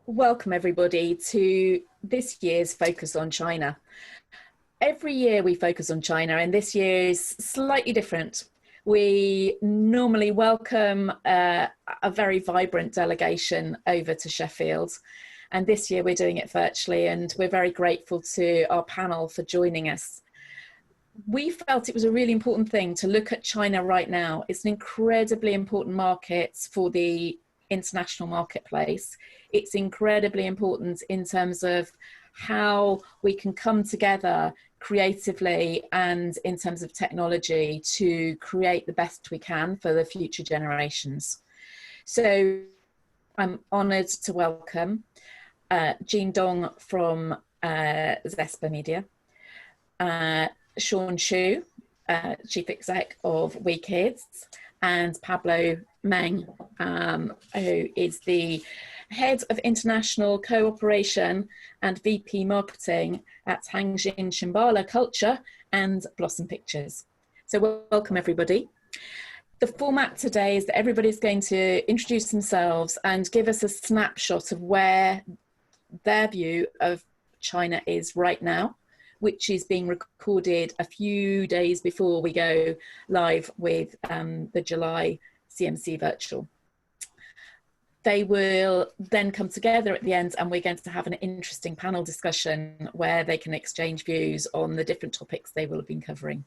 Welcome everybody to this year's Focus on China. Every year we focus on China, and this year is slightly different. We normally welcome a very vibrant delegation over to Sheffield, and this year we're doing it virtually, and we're very grateful to our panel for joining us. We felt it was a really important thing to look at China right now. It's an incredibly important market for the international marketplace. It's incredibly important in terms of how we can come together creatively and in terms of technology to create the best we can for the future generations. So I'm honoured to welcome Jean Dong from Zespa Media, Sean Shu, Chief Exec of Wikids, and Pablo Meng, who is the Head of International Cooperation and VP Marketing at Hangjin Shambhala Culture and Blossom Pictures. So welcome everybody. The format today is that everybody's going to introduce themselves and give us a snapshot of where their view of China is right now, which is being recorded a few days before we go live with the July CMC virtual. They will then come together at the end, and we're going to have an interesting panel discussion where they can exchange views on the different topics they will have been covering.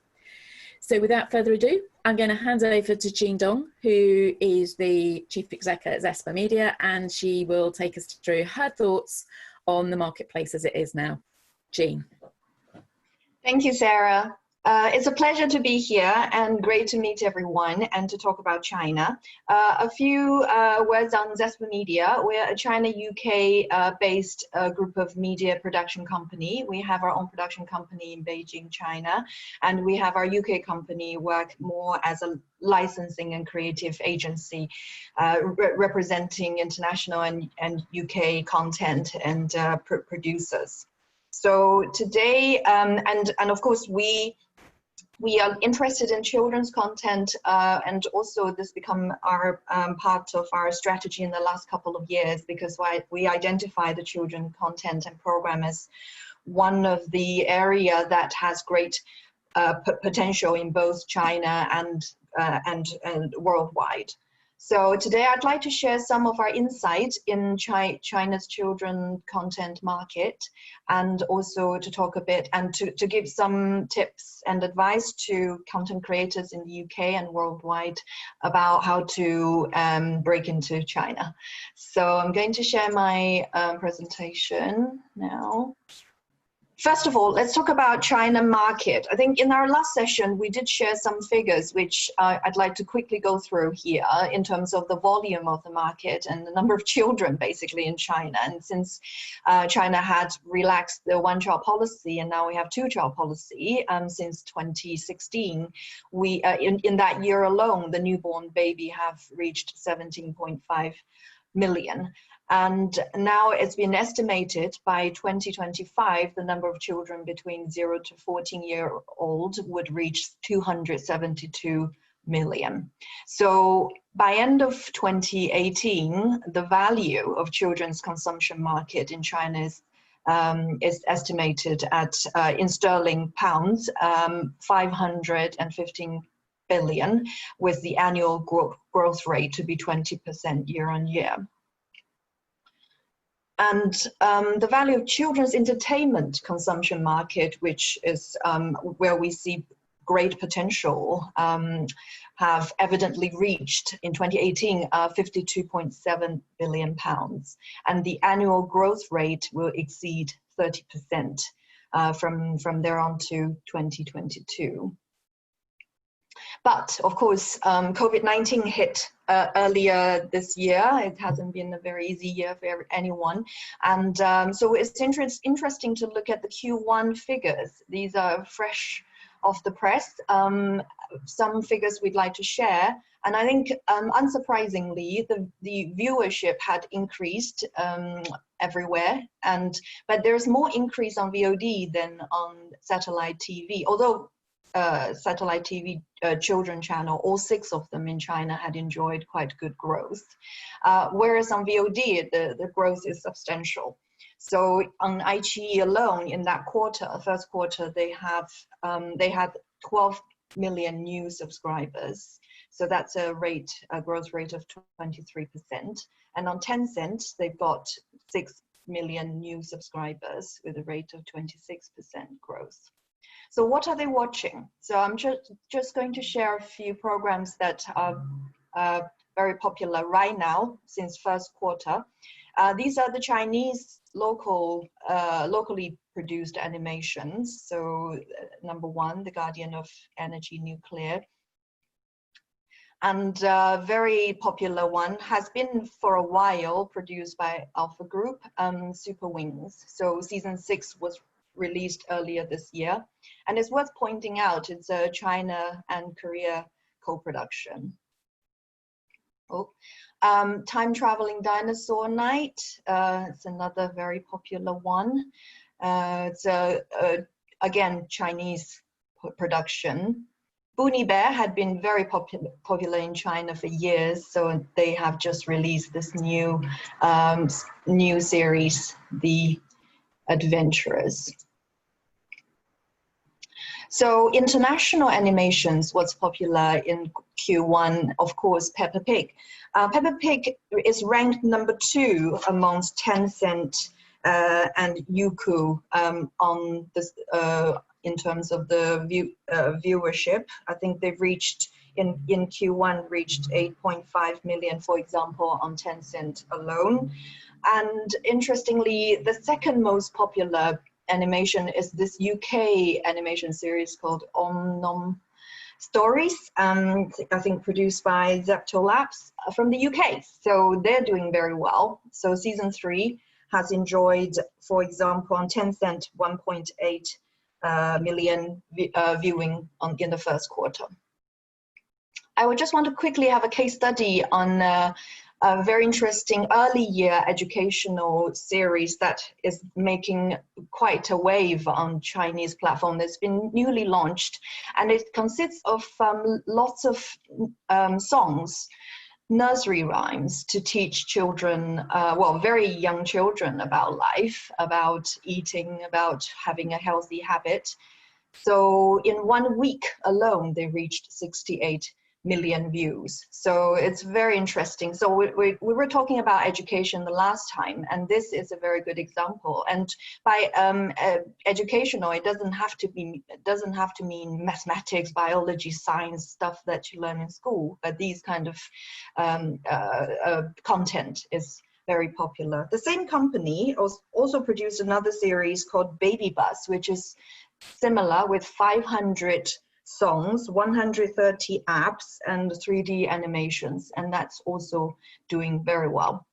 So without further ado, I'm going to hand over to Jean Dong, who is the Chief Exec at Zespa Media, and she will take us through her thoughts on the marketplace as it is now. Jean. Thank you, Sarah. It's a pleasure to be here and great to meet everyone and to talk about China. A few words on Zespa Media. We're a China UK based group of media production company. We have our own production company in Beijing, China, and we have our UK company work more as a licensing and creative agency representing international and UK content and producers. So today, and of course, we are interested in children's content, and also this become our part of our strategy in the last couple of years, because we identify the children content and program as one of the area that has great potential in both China and worldwide. So today I'd like to share some of our insight in China's children content market, and also to talk a bit and to give some tips and advice to content creators in the UK and worldwide about how to break into China. So I'm going to share my presentation now. First of all, let's talk about China market. I think in our last session, we did share some figures, which I'd like to quickly go through here in terms of the volume of the market and the number of children basically in China. And since China had relaxed the one-child policy and now we have two-child policy since 2016, we in that year alone, the newborn baby have reached 17.5 million. And now it's been estimated by 2025, the number of children between 0 to 14-year-old would reach 272 million. So by end of 2018, the value of children's consumption market in China is estimated at, in sterling pounds, 515 billion, with the annual growth rate to be 20% year on year. And the value of children's entertainment consumption market, which is where we see great potential, have evidently reached in 2018 52.7 billion pounds, and the annual growth rate will exceed 30% from there on to 2022. But of course, COVID-19 hit earlier this year. It hasn't been a very easy year for anyone. And so it's interesting to look at the Q1 figures. These are fresh off the press. Some figures we'd like to share. And I think, unsurprisingly, the viewership had increased everywhere. But there's more increase on VOD than on satellite TV. Although satellite TV children channel, all 6 of them in China had enjoyed quite good growth. Whereas on VOD, the growth is substantial. So on iQIYI alone, in that quarter, first quarter, they had 12 million new subscribers. So that's a growth rate of 23%. And on Tencent, they've got 6 million new subscribers with a rate of 26% growth. So what are they watching? So I'm just going to share a few programs that are very popular right now since first quarter. These are the Chinese locally produced animations. So number 1, The Guardian of Energy Nuclear. And a very popular one has been for a while produced by Alpha Group, Super Wings. So season 6 was released earlier this year. And it's worth pointing out, it's a China and Korea co-production. Time Traveling Dinosaur Night, it's another very popular one. It's again, Chinese production. Boonie Bear had been very popular in China for years, so they have just released this new series, The Adventurers. So international animations, what's popular in Q1, of course, Peppa Pig. Peppa Pig is ranked number 2 amongst Tencent and Youku on this, in terms of the viewership. I think they've reached, in Q1, reached 8.5 million, for example, on Tencent alone. And interestingly, the second most popular animation is this UK animation series called Omnom Stories, I think produced by Zespa Labs from the UK. So they're doing very well. So season 3 has enjoyed, for example, on Tencent, 1.8 million viewing in the first quarter. I would just want to quickly have a case study on a very interesting early year educational series that is making quite a wave on Chinese platform that's been newly launched. And it consists of lots of songs, nursery rhymes to teach children, well, very young children about life, about eating, about having a healthy habit. So in 1 week alone, they reached 68 million views. So it's very interesting. So we were talking about education the last time, and this is a very good example. And by educational, it doesn't have to mean mathematics, biology, science, stuff that you learn in school, but these kind of content is very popular. The same company also produced another series called Baby Bus, which is similar, with 500 songs, 130 apps, and 3D animations, and that's also doing very well.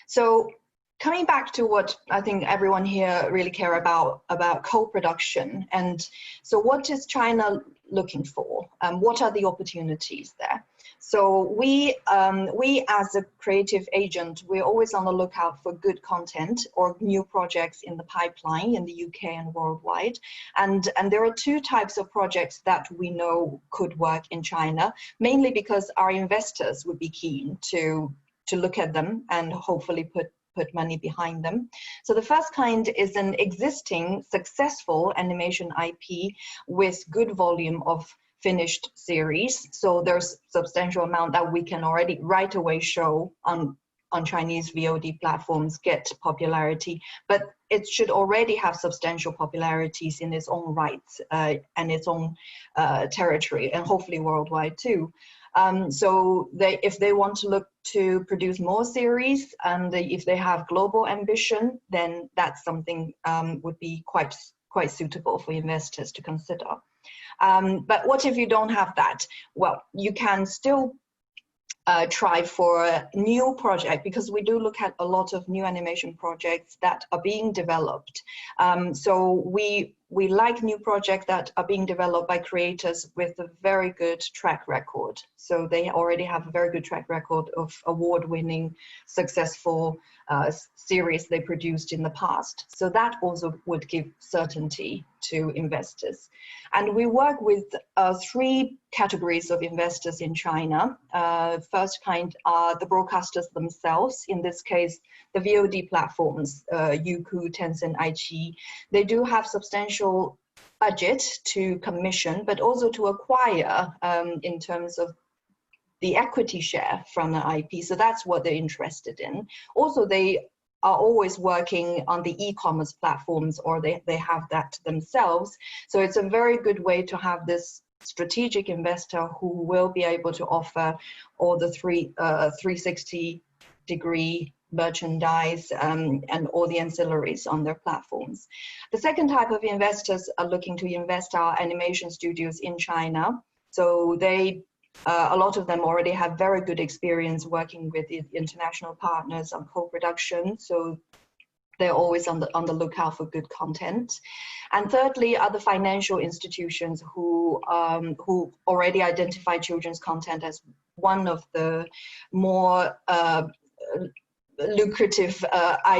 So coming back to what I think everyone here really care about co-production, and so what is China looking for? What are the opportunities there? So we as a creative agent, we're always on the lookout for good content or new projects in the pipeline in the UK and worldwide. And there are 2 types of projects that we know could work in China, mainly because our investors would be keen to look at them and hopefully put money behind them. So the first kind is an existing successful animation IP with good volume of finished series. So there's substantial amount that we can already right away show on Chinese VOD platforms, get popularity, but it should already have substantial popularities in its own rights and its own territory, and hopefully worldwide too. So if they want to look to produce more series, and if they have global ambition, then that's something would be quite suitable for investors to consider. But what if you don't have that? Well, you can still try for a new project, because we do look at a lot of new animation projects that are being developed. So we we like new projects that are being developed by creators with a very good track record. So they already have a very good track record of award-winning, successful series they produced in the past. So that also would give certainty to investors. And we work with 3 categories of investors in China. First kind are the broadcasters themselves. In this case, the VOD platforms, Youku, Tencent, iQIYI. They do have substantial budget to commission, but also to acquire in terms of the equity share from the IP. So that's what they're interested in. Also, they are always working on the e-commerce platforms, or they have that themselves. So it's a very good way to have this strategic investor who will be able to offer all the 360-degree merchandise and all the ancillaries on their platforms. The second type of investors are looking to invest are animation studios in China. So they a lot of them already have very good experience working with international partners on co-production, so they're always on the lookout for good content. And thirdly, are the financial institutions who already identify children's content as one of the more lucrative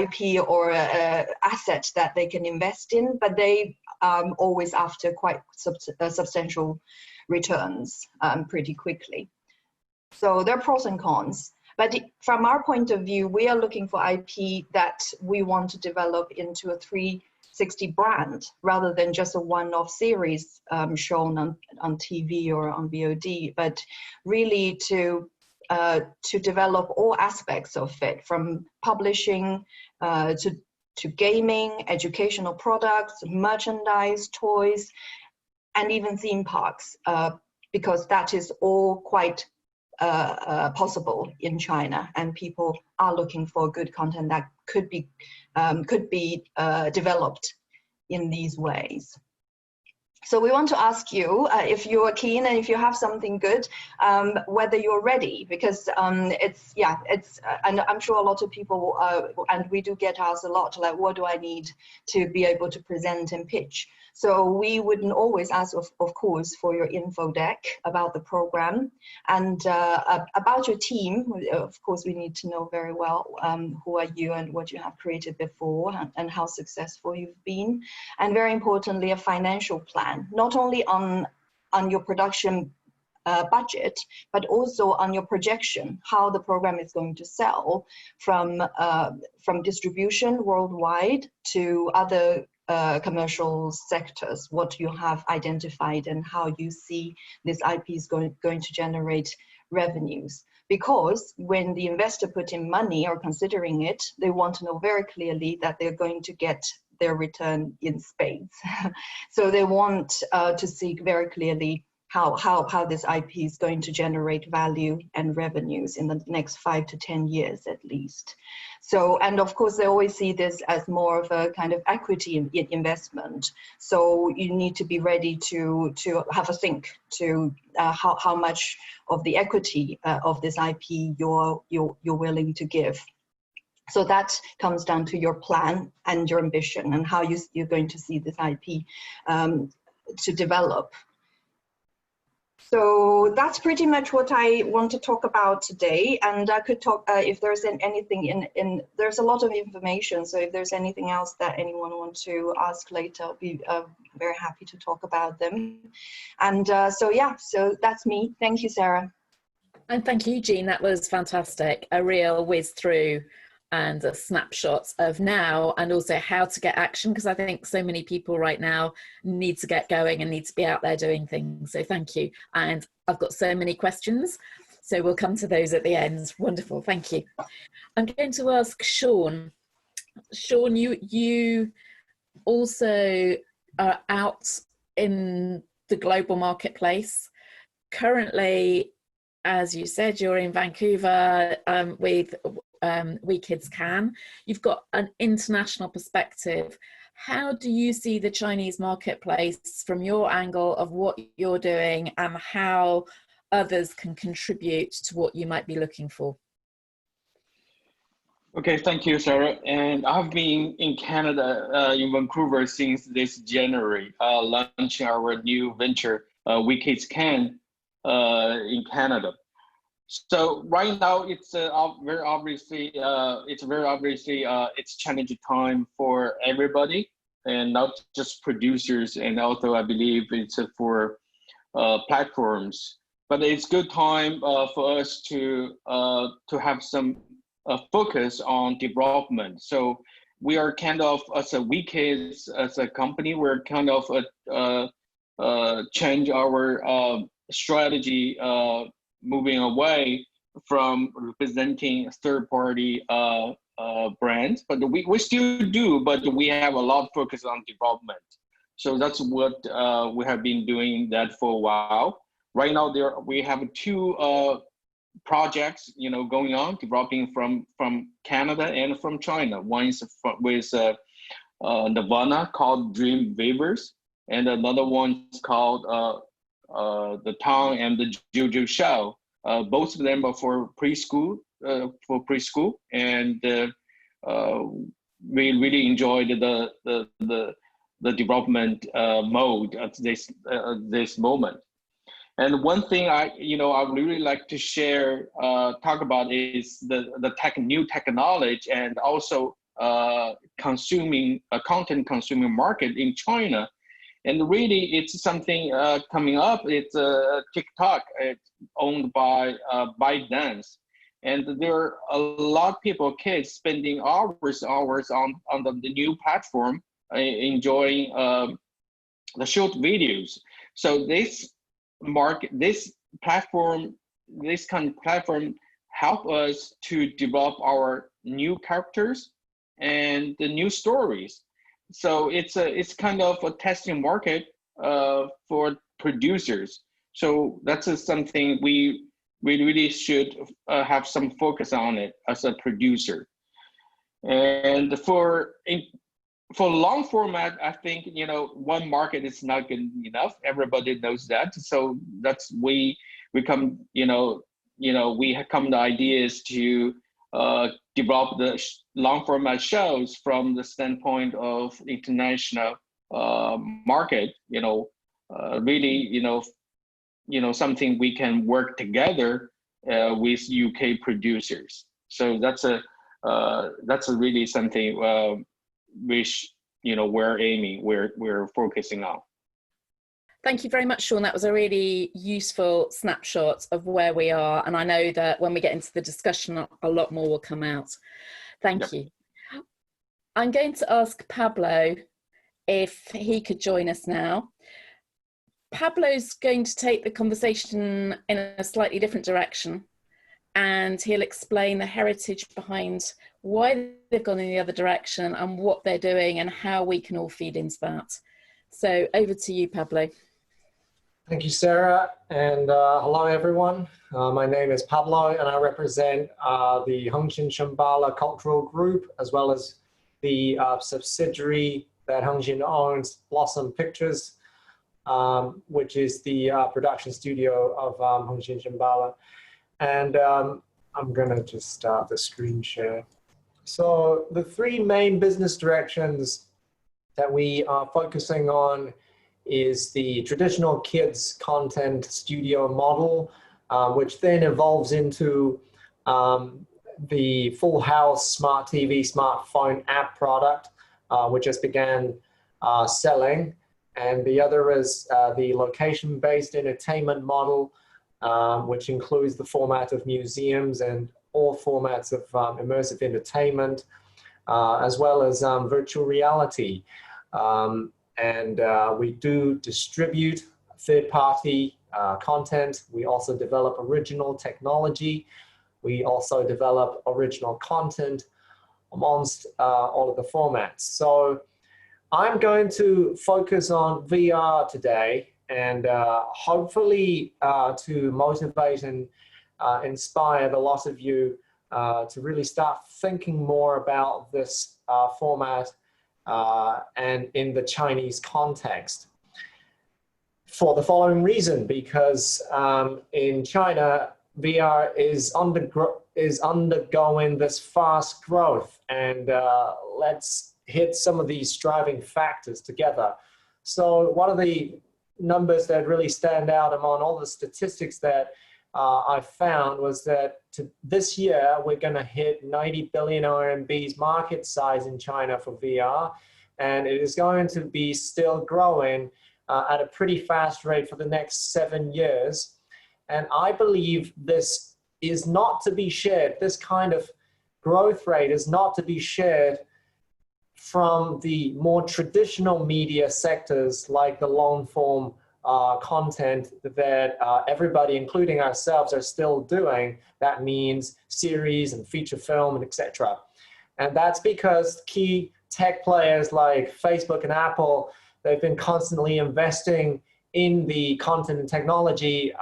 IP or assets that they can invest in, but they always after quite substantial returns pretty quickly. So there are pros and cons. But from our point of view, we are looking for IP that we want to develop into a 360 brand rather than just a one-off series shown on TV or on VOD, but really to develop all aspects of it, from publishing to gaming, educational products, merchandise, toys, and even theme parks, because that is all quite possible in China, and people are looking for good content that could be developed in these ways. So we want to ask you if you are keen and if you have something good, whether you're ready, because and I'm sure a lot of people, and we do get asked a lot, like, what do I need to be able to present and pitch? So we wouldn't always ask, of course, for your info deck about the program and about your team. Of course, we need to know very well who are you and what you have created before and how successful you've been. And very importantly, a financial plan, not only on your production budget, but also on your projection, how the program is going to sell from distribution worldwide to other commercial sectors, what you have identified and how you see this IP is going to generate revenues. Because when the investor put in money or considering it, they want to know very clearly that they're going to get their return in spades. So they want to see very clearly how this IP is going to generate value and revenues in the next 5 to 10 years at least. So, and of course, they always see this as more of a kind of equity investment. So you need to be ready to have a think to how much of the equity of this IP you're willing to give. So that comes down to your plan and your ambition and how you're going to see this IP to develop. So that's pretty much what I want to talk about today. And I could talk, if there's anything there's a lot of information. So if there's anything else that anyone wants to ask later, I'll be very happy to talk about them. And so that's me. Thank you, Sarah. And thank you, Jean. That was fantastic. A real whiz through and a snapshot of now and also how to get action, because I think so many people right now need to get going and need to be out there doing things. So thank you. And I've got so many questions, so we'll come to those at the end. Wonderful, thank you. I'm going to ask Sean. Sean, you also are out in the global marketplace. Currently, as you said, you're in Vancouver with Wikiscan. You've got an international perspective. How do you see the Chinese marketplace from your angle of what you're doing and how others can contribute to what you might be looking for? Okay, thank you, Sarah. And I've been in Canada, in Vancouver since this January, launching our new venture, Wikiscan, in Canada. So right now, it's very obviously, it's challenging time for everybody, and not just producers. And also, I believe it's for platforms. But it's good time for us to have some focus on development. So we are kind of, as a WeKids, as a company, we're kind of change our strategy, moving away from representing third-party brands, but we still do, but we have a lot of focus on development. So that's what we have been doing that for a while. Right now, we have two projects, going on, developing from Canada and from China. One is with Nirvana called Dream Weavers, and another one is called The Tang and the Jojo Show. Both of them are for preschool, and we really enjoyed the development mode at this moment. And one thing I would really like to share, talk about is the new technology, and also content consuming market in China. And really, it's something coming up. It's TikTok. It's owned by ByteDance, and there are a lot of kids spending hours on the new platform, enjoying the short videos. So this kind of platform help us to develop our new characters and the new stories. So it's kind of a testing market for producers. So that's something we really should have some focus on it as a producer. And for long format, I think one market is not good enough. Everybody knows that. So that's we come we have come to ideas to develop the long format shows from the standpoint of international market. Really something we can work together with UK producers. So that's really something which we're aiming, we're focusing on. Thank you very much, Sean. That was a really useful snapshot of where we are. And I know that when we get into the discussion, a lot more will come out. Thank you. I'm going to ask Pablo if he could join us now. Pablo's going to take the conversation in a slightly different direction, and he'll explain the heritage behind why they've gone in the other direction and what they're doing and how we can all feed into that. So over to you, Pablo. Thank you, Sarah, and hello, everyone. My name is Pablo, and I represent the Hongqin Shambhala Cultural Group, as well as the subsidiary that Hongqin owns, Blossom Pictures, which is the production studio of Hongqin Shambhala. And I'm gonna just start the screen share. So the three main business directions that we are focusing on is the traditional kids content studio model, which then evolves into the full house smart TV, smartphone app product, which just began selling. And the other is the location-based entertainment model, which includes the format of museums and all formats of immersive entertainment, as well as virtual reality. And we do distribute third-party content. We also develop original technology. We also develop original content amongst all of the formats. So I'm going to focus on VR today, and hopefully to motivate and inspire a lot of you to really start thinking more about this format and in the Chinese context. For the following reason, because in China, VR is undergoing this fast growth, and let's hit some of these driving factors together. So one of the numbers that really stand out among all the statistics that I found was that this year we're going to hit 90 billion RMB's market size in China for VR, and it is going to be still growing at a pretty fast rate for the next 7 years. And I believe this is not to be shared. This kind of growth rate is not to be shared from the more traditional media sectors like the long form content that everybody, including ourselves, are still doing. That means series and feature film and etc. And that's because key tech players like Facebook and Apple, they've been constantly investing in the content and technology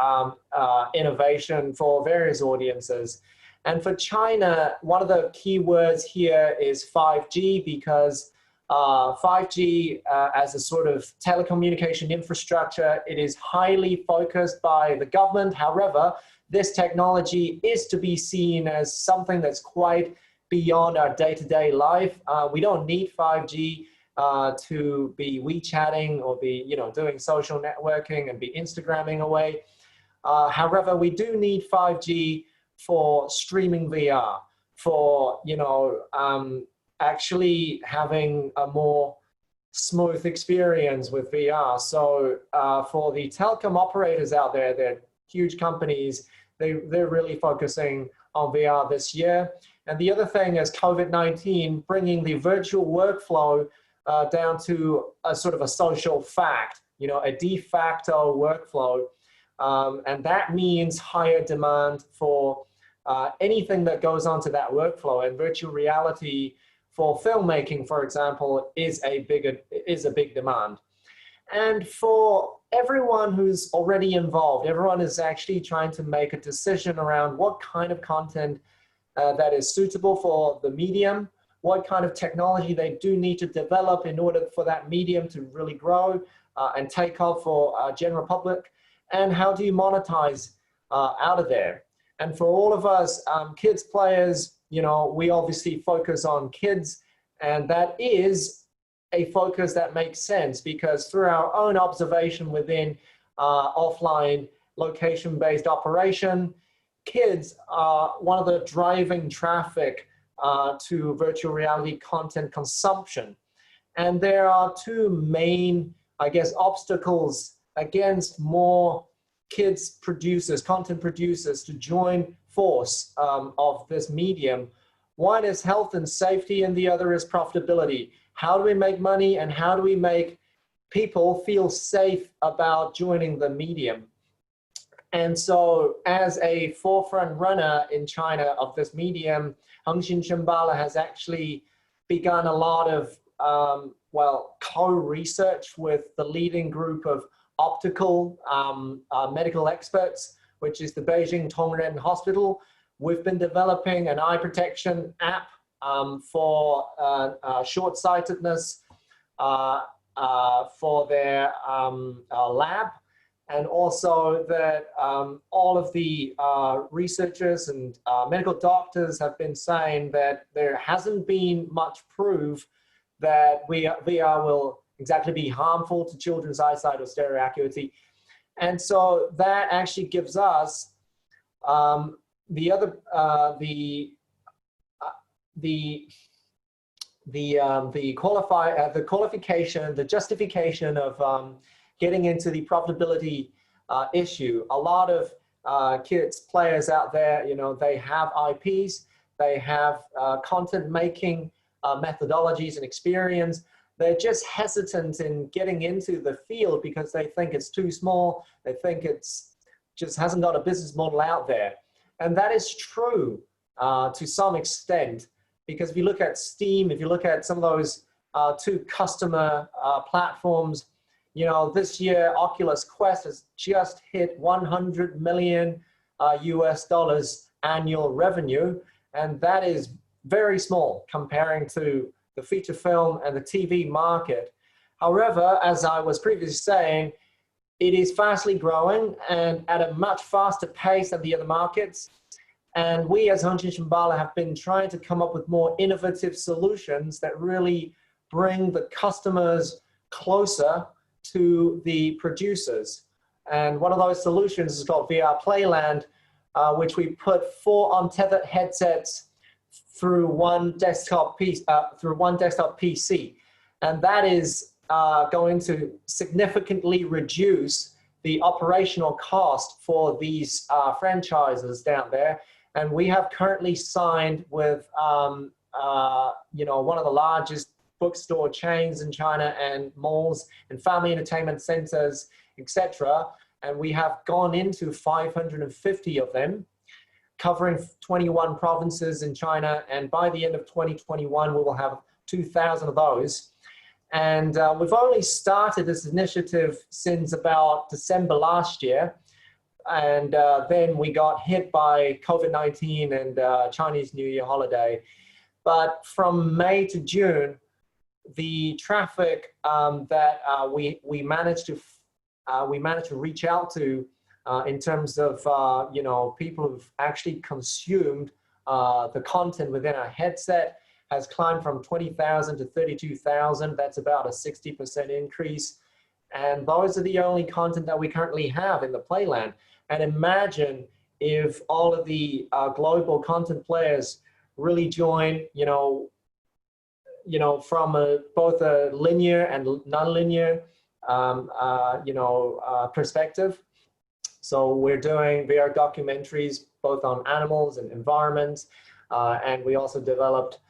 innovation for various audiences. And for China, one of the key words here is 5G, because 5G as a sort of telecommunication infrastructure, it is highly focused by the government. However, this technology is to be seen as something that's quite beyond our day-to-day life. We don't need 5G to be WeChatting or be, doing social networking and be Instagramming away. However, we do need 5G for streaming VR, for, actually having a more smooth experience with VR. So for the telecom operators out there, they're huge companies, they're really focusing on VR this year. And the other thing is COVID-19 bringing the virtual workflow down to a sort of a social fact, a de facto workflow. And that means higher demand for anything that goes onto that workflow. And virtual reality for filmmaking, for example, is a big demand. And for everyone who's already involved, everyone is actually trying to make a decision around what kind of content that is suitable for the medium, what kind of technology they do need to develop in order for that medium to really grow and take off for general public, and how do you monetize out of there. And for all of us kids players, we obviously focus on kids, and that is a focus that makes sense because through our own observation within offline location-based operation, kids are one of the driving traffic to virtual reality content consumption. And there are two main, obstacles against more kids producers, content producers to join force of this medium. One is health and safety, and the other is profitability. How do we make money, and how do we make people feel safe about joining the medium? And so as a forefront runner in China of this medium, Hengxin Shenbala has actually begun a lot of, co-research with the leading group of optical medical experts, which is the Beijing Tongren Hospital. We've been developing an eye protection app for short-sightedness for their lab. And also that all of the researchers and medical doctors have been saying that there hasn't been much proof that VR will exactly be harmful to children's eyesight or stereo acuity. And so that actually gives us the qualification, the justification of getting into the profitability issue. A lot of kids players out there, they have IPs, they have content making methodologies and experience. They're just hesitant in getting into the field because they think it's too small. They think it's just hasn't got a business model out there. And that is true to some extent, because if you look at Steam, if you look at some of those two customer platforms, this year Oculus Quest has just hit 100 million US dollars annual revenue, and that is very small comparing to the feature film and the TV market. However, as I was previously saying, it is fastly growing and at a much faster pace than the other markets. And we as Hongqin Shambhala have been trying to come up with more innovative solutions that really bring the customers closer to the producers. And one of those solutions is called VR Playland, which we put 4 untethered headsets through one desktop PC. And that is going to significantly reduce the operational cost for these franchises down there. And we have currently signed with one of the largest bookstore chains in China and malls and family entertainment centers, etc. And we have gone into 550 of them, covering 21 provinces in China. And by the end of 2021, we will have 2,000 of those. And we've only started this initiative since about December last year. And then we got hit by COVID-19 and Chinese New Year holiday. But from May to June, the traffic that we managed to reach out to in terms of people who've actually consumed the content within our headset has climbed from 20,000 to 32,000. That's about a 60% increase. And those are the only content that we currently have in the Playland. And imagine if all of the global content players really join, from both a linear and non-linear, perspective. So we're doing VR documentaries both on animals and environments, and we also developed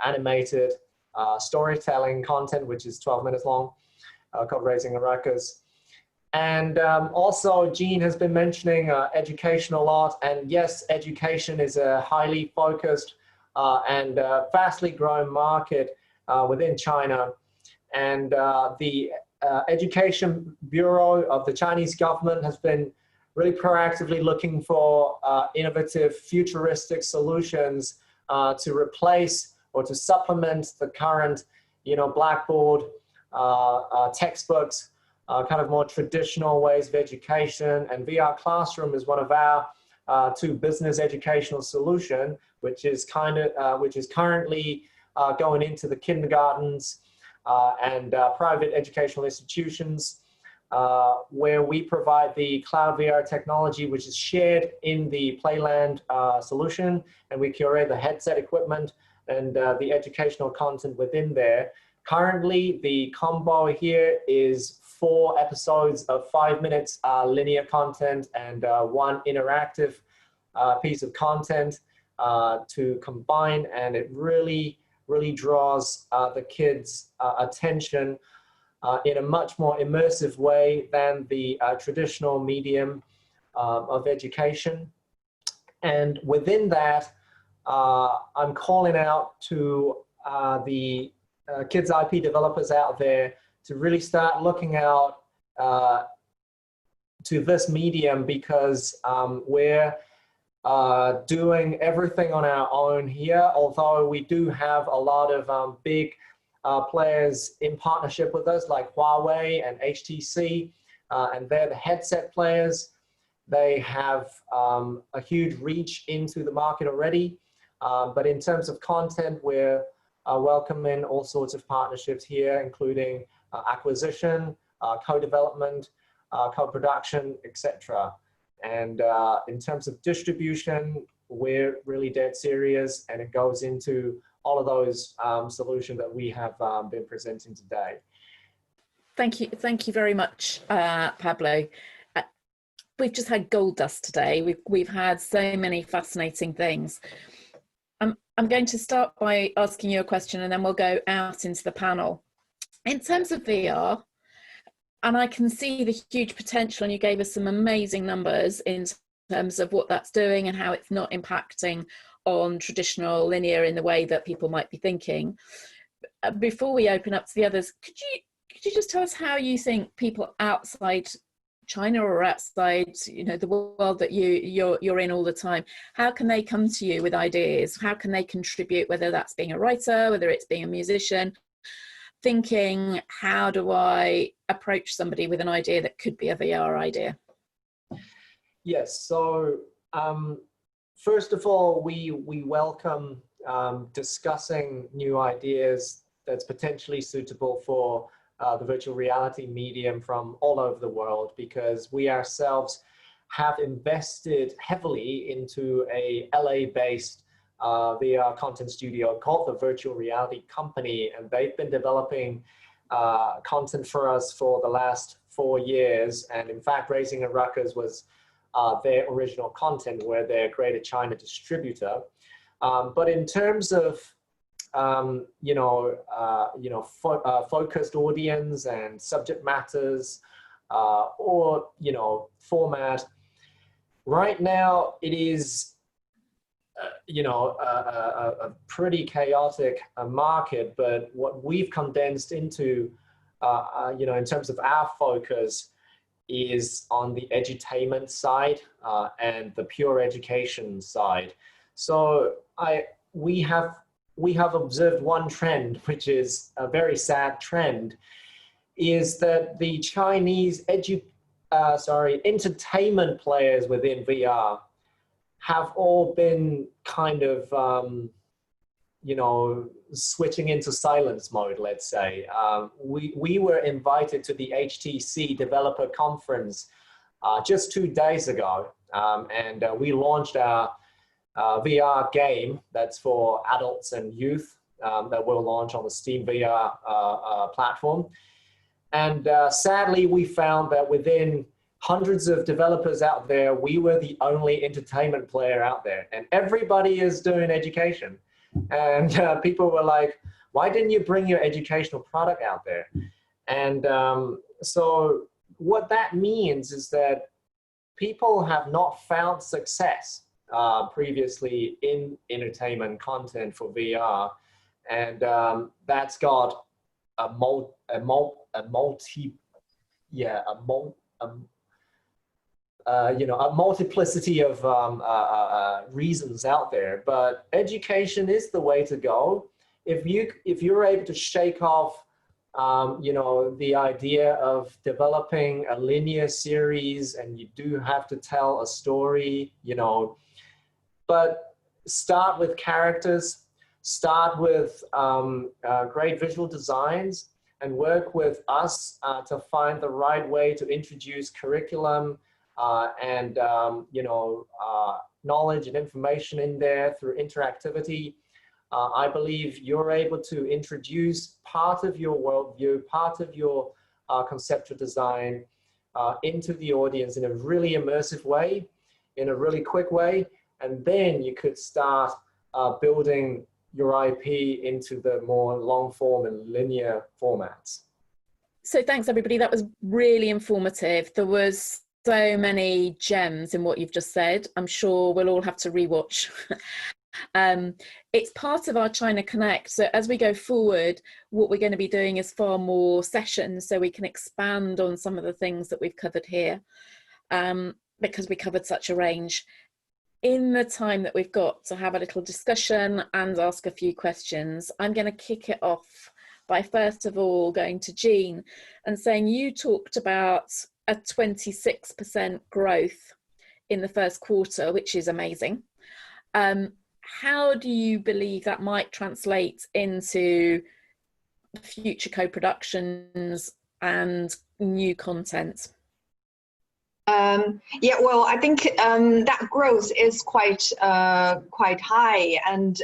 animated storytelling content, which is 12 minutes long, called Raising a Ruckus. And also, Jean has been mentioning education a lot. And yes, education is a highly focused and fastly growing market within China. And the Education Bureau of the Chinese government has been really proactively looking for innovative, futuristic solutions to replace or to supplement the current, blackboard textbooks, kind of more traditional ways of education. And VR Classroom is one of our 2 business educational solution, which is currently going into the kindergartens and private educational institutions, where we provide the cloud VR technology, which is shared in the Playland solution, and we curate the headset equipment and the educational content within there. Currently, the combo here is 4 episodes of 5 minutes linear content and 1 interactive piece of content to combine, and it really draws the kids' attention in a much more immersive way than the traditional medium of education. And within that, I'm calling out to the kids IP developers out there to really start looking out to this medium, because we're doing everything on our own here, although we do have a lot of big players in partnership with us, like Huawei and HTC, and they're the headset players. They have a huge reach into the market already. But in terms of content, we're welcoming all sorts of partnerships here, including acquisition, co-development, co-production, etc. And in terms of distribution, we're really dead serious, and it goes into all of those solutions that we have been presenting today. Thank you very much, Pablo. We've just had gold dust today. We've had so many fascinating things. I'm going to start by asking you a question, and then we'll go out into the panel. In terms of VR, and I can see the huge potential, and you gave us some amazing numbers in terms of what that's doing and how it's not impacting on traditional linear in the way that people might be thinking. Before we open up to the others, could you just tell us how you think people outside China or outside, the world that you're in all the time, how can they come to you with ideas? How can they contribute, whether that's being a writer, whether it's being a musician, thinking, how do I approach somebody with an idea that could be a VR idea? Yes, so first of all, we welcome discussing new ideas that's potentially suitable for the virtual reality medium from all over the world, because we ourselves have invested heavily into a LA-based VR content studio called the Virtual Reality Company, and they've been developing content for us for the last 4 years. And in fact, Raising a Ruckus was their original content, where they're a Greater China distributor. But in terms of focused audience and subject matters, or format, right now it is a pretty chaotic market. But what we've condensed into in terms of our focus is on the edutainment side and the pure education side. So we have observed one trend, which is a very sad trend, is that the Chinese entertainment players within VR have all been kind of switching into silence mode, let's say. We were invited to the HTC Developer Conference just 2 days ago, and we launched our VR game that's for adults and youth that will launch on the Steam VR platform. And sadly, we found that within hundreds of developers out there, we were the only entertainment player out there, and everybody is doing education. And people were like, why didn't you bring your educational product out there? And so what that means is that people have not found success previously in entertainment content for VR. And that's got a multiplicity of reasons out there. But education is the way to go. If you're able to shake off the idea of developing a linear series, and you do have to tell a story, but start with characters, start with great visual designs, and work with us to find the right way to introduce curriculum and knowledge and information in there through interactivity. I believe you're able to introduce part of your worldview, part of your conceptual design into the audience in a really immersive way, in a really quick way, and then you could start building your IP into the more long form and linear formats. So thanks everybody, that was really informative. There was so many gems in what you've just said. I'm sure we'll all have to rewatch. It's part of our China Connect. So as we go forward, what we're going to be doing is far more sessions, so we can expand on some of the things that we've covered here, because we covered such a range. In the time that we've got to have a little discussion and ask a few questions, I'm going to kick it off by first of all going to Jean and saying, you talked about a 26% growth in the first quarter, which is amazing. How do you believe that might translate into future co-productions and new content? Yeah, well, I think that growth is quite high, and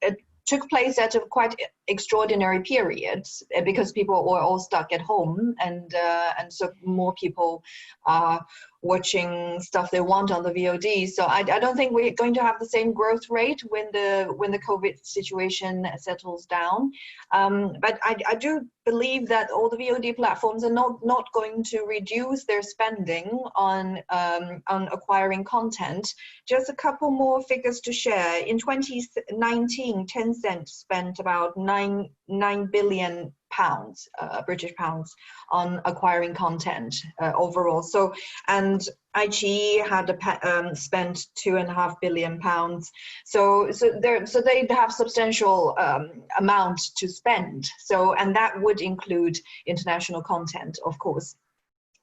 it took place at a quite extraordinary period because people were all stuck at home, and so more people are watching stuff they want on the VOD. So I don't think we're going to have the same growth rate when the COVID situation settles down. But I do believe that all the VOD platforms are not going to reduce their spending on acquiring content. Just a couple more figures to share. In 2019, Tencent spent about 9 billion pounds, British pounds, on acquiring content overall. So, and iQIYI had spent £2.5 billion. So they have substantial amount to spend. So, and that would include international content, of course.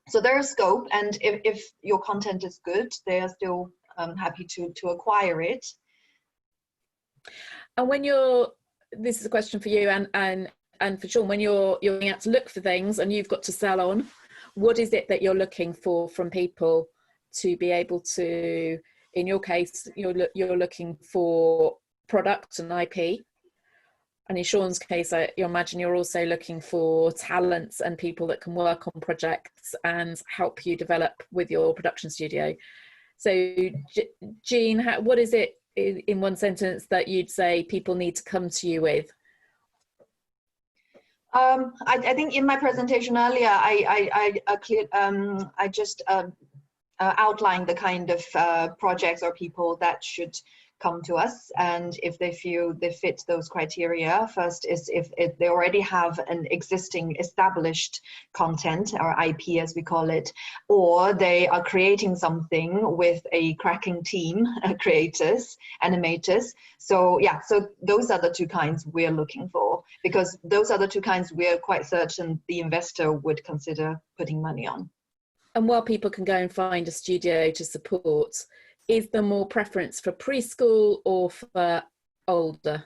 So there's scope, and if your content is good, they are still happy to acquire it. And when this is a question for you and for Sean, when you're going out to look for things and you've got to sell on, what is it that you're looking for from people to be able to, in your case, you're looking for product and IP. And in Sean's case, I imagine you're also looking for talents and people that can work on projects and help you develop with your production studio. So, Jean, what is it in one sentence that you'd say people need to come to you with? I think in my presentation earlier, I just outlined the kind of projects or people that should come to us, and if they feel they fit those criteria. First is if they already have an existing established content, or IP as we call it, or they are creating something with a cracking team, creators, animators. So yeah, so those are the two kinds we're looking for, because those are the two kinds we're quite certain the investor would consider putting money on. And while people can go and find a studio to support, is there more preference for preschool or for older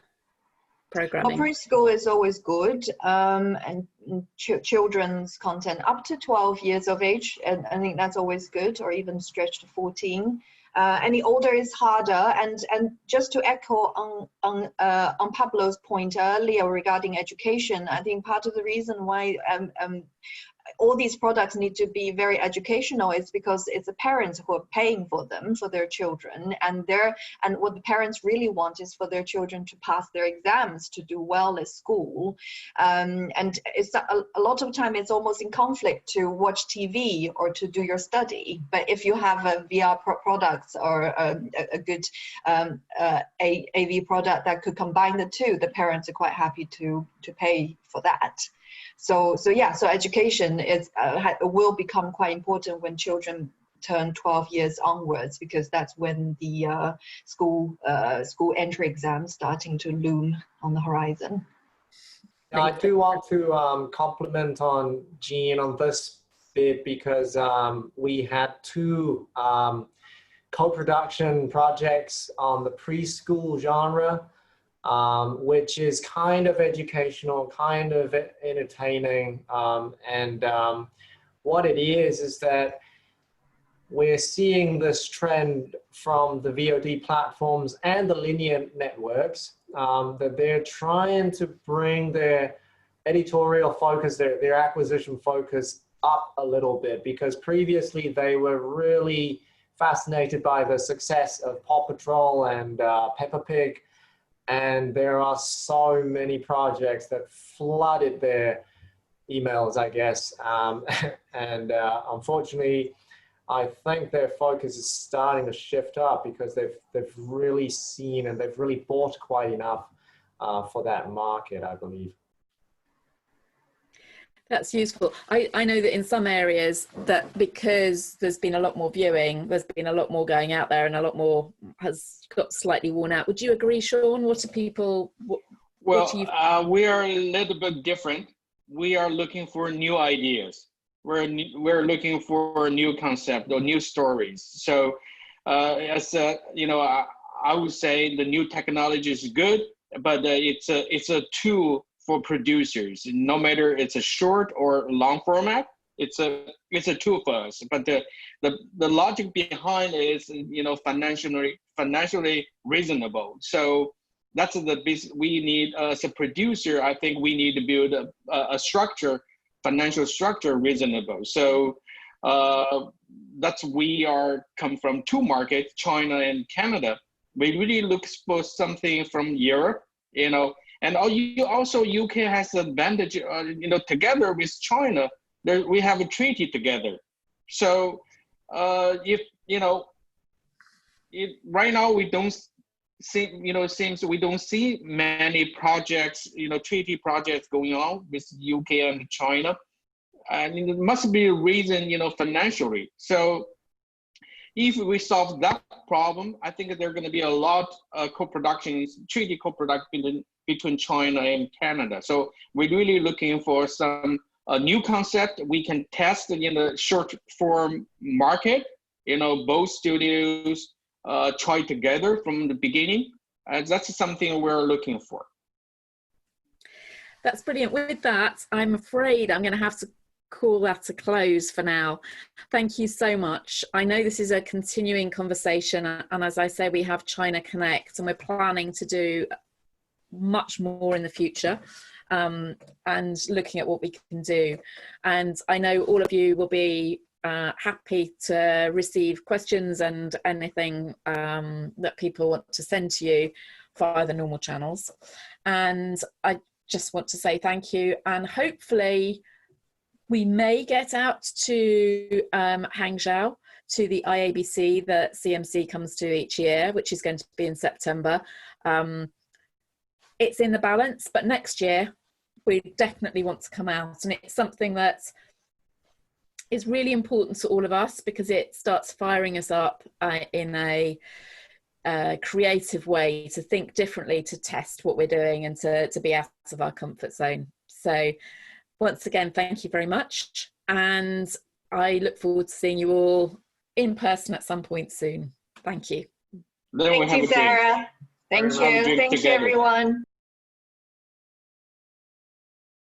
programming? Well, preschool is always good, and children's content up to 12 years of age, and I think that's always good, or even stretch to 14. Any older is harder, and just to echo on Pablo's point earlier regarding education, I think part of the reason why all these products need to be very educational is because it's the parents who are paying for them, for their children, and what the parents really want is for their children to pass their exams, to do well at school, and it's a lot of time it's almost in conflict to watch TV or to do your study. But if you have a VR products or a good AV product that could combine the two, the parents are quite happy to pay for that. So yeah, so education will become quite important when children turn 12 years onwards, because that's when the school entry exams starting to loom on the horizon. Now, I do want to compliment on Jean on this bit, because we had two co-production projects on the preschool genre, which is kind of educational, kind of entertaining, and what it is that we're seeing this trend from the VOD platforms and the linear networks, that they're trying to bring their editorial focus, their acquisition focus up a little bit, because previously they were really fascinated by the success of Paw Patrol and Peppa Pig. And there are so many projects that flooded their emails, I guess. And unfortunately, I think their focus is starting to shift up, because they've really seen and they've really bought quite enough for that market, I believe. That's useful. I know that in some areas, that because there's been a lot more viewing, there's been a lot more going out there, and a lot more has got slightly worn out. Would you agree, Sean? What are people? Well, we are a little bit different. We are looking for new ideas. We're looking for a new concept or new stories. So, I would say the new technology is good, but it's a tool for producers. No matter it's a short or long format, it's a tool for us. But the logic behind it is financially reasonable. So that's the basic we need as a producer. I think we need to build a structure, financial structure reasonable. So that's we are come from two markets, China and Canada. We really look for something from Europe, and also UK has the advantage, together with China, we have a treaty together. So right now we don't it seems we don't see many projects, treaty projects going on with UK and China. And it must be a reason, financially. So if we solve that problem, I think there are going to be a lot of treaty co-production between China and Canada. So we're really looking for some new concept we can test in the short form market. Both studios try together from the beginning. That's something we're looking for. That's brilliant. With that, I'm afraid I'm going to have to call that a close for now. Thank you so much. I know this is a continuing conversation, and as I say, we have China Connect, and we're planning to do much more in the future, and looking at what we can do. And I know all of you will be happy to receive questions and anything that people want to send to you via the normal channels. And I just want to say thank you, and hopefully we may get out to Hangzhou, to the IABC that CMC comes to each year, which is going to be in September. It's in the balance, but next year we definitely want to come out, and it's something that is really important to all of us because it starts firing us up in a creative way to think differently, to test what we're doing, and to be out of our comfort zone. So once again, thank you very much. And I look forward to seeing you all in person at some point soon. Thank you. Thank you, Sarah. Thank you. Thank you, everyone.